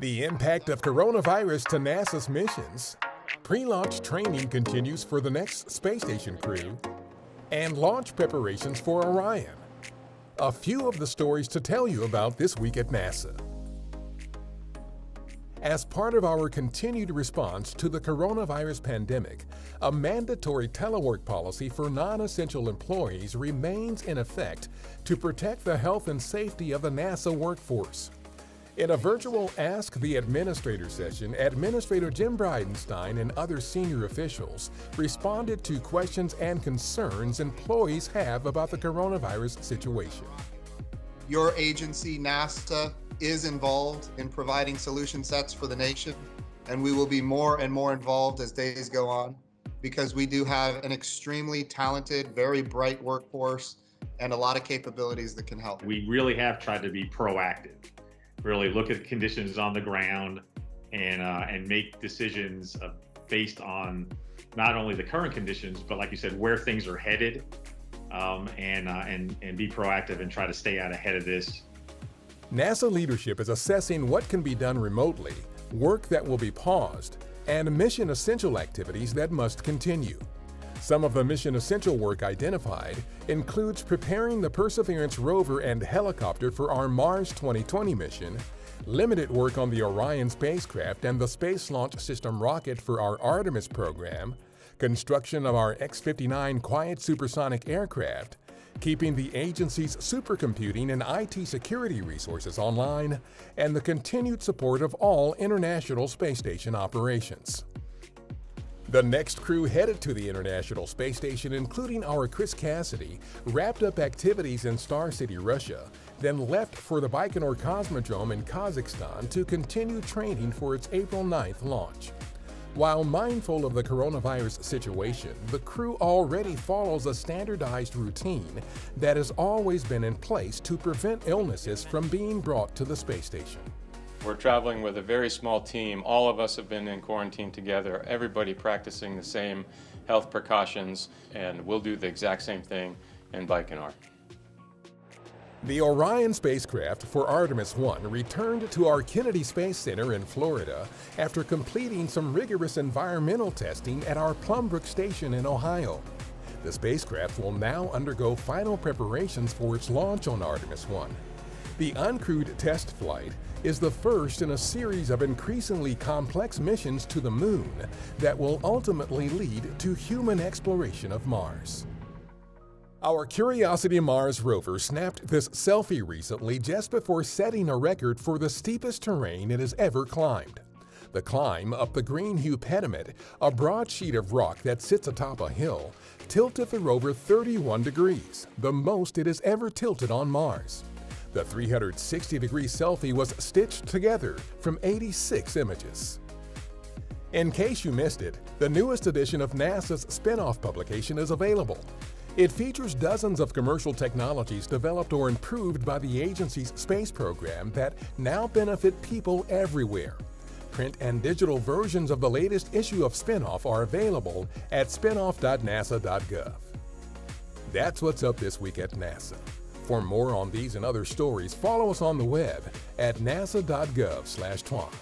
The impact of coronavirus to NASA's missions, pre-launch training continues for the next space station crew, and launch preparations for Orion. A few of the stories to tell you about this week at NASA. As part of our continued response to the coronavirus pandemic, a mandatory telework policy for non-essential employees remains in effect to protect the health and safety of the NASA workforce. In a virtual Ask the Administrator session, Administrator Jim Bridenstine and other senior officials responded to questions and concerns employees have about the coronavirus situation. Your agency, NASA, is involved in providing solution sets for the nation, and we will be more and more involved as days go on because we do have an extremely talented, very bright workforce and a lot of capabilities that can help. We really have tried to be proactive, really look at conditions on the ground and make decisions based on not only the current conditions, but like you said, where things are headed, and be proactive and try to stay out ahead of this. NASA leadership is assessing what can be done remotely, work that will be paused, and mission essential activities that must continue. Some of the mission essential work identified includes preparing the Perseverance rover and helicopter for our Mars 2020 mission, limited work on the Orion spacecraft and the Space Launch System rocket for our Artemis program, construction of our X-59 quiet supersonic aircraft, keeping the agency's supercomputing and IT security resources online, and the continued support of all International Space Station operations. The next crew headed to the International Space Station, including our Chris Cassidy, wrapped up activities in Star City, Russia, then left for the Baikonur Cosmodrome in Kazakhstan to continue training for its April 9th launch. While mindful of the coronavirus situation, the crew already follows a standardized routine that has always been in place to prevent illnesses from being brought to the space station. We're traveling with a very small team. All of us have been in quarantine together, everybody practicing the same health precautions, and we'll do the exact same thing in Baikonur. The Orion spacecraft for Artemis 1 returned to our Kennedy Space Center in Florida after completing some rigorous environmental testing at our Plumbrook Station in Ohio. The spacecraft will now undergo final preparations for its launch on Artemis 1. The uncrewed test flight is the first in a series of increasingly complex missions to the Moon that will ultimately lead to human exploration of Mars. Our Curiosity Mars rover snapped this selfie recently just before setting a record for the steepest terrain it has ever climbed. The climb up the Green-Hue Pediment, a broad sheet of rock that sits atop a hill, tilted the rover 31 degrees, the most it has ever tilted on Mars. The 360-degree selfie was stitched together from 86 images. In case you missed it, the newest edition of NASA's spin-off publication is available. It features dozens of commercial technologies developed or improved by the agency's space program that now benefit people everywhere. Print and digital versions of the latest issue of Spinoff are available at spinoff.nasa.gov. That's what's up this week at NASA. For more on these and other stories, follow us on the web at nasa.gov/twan.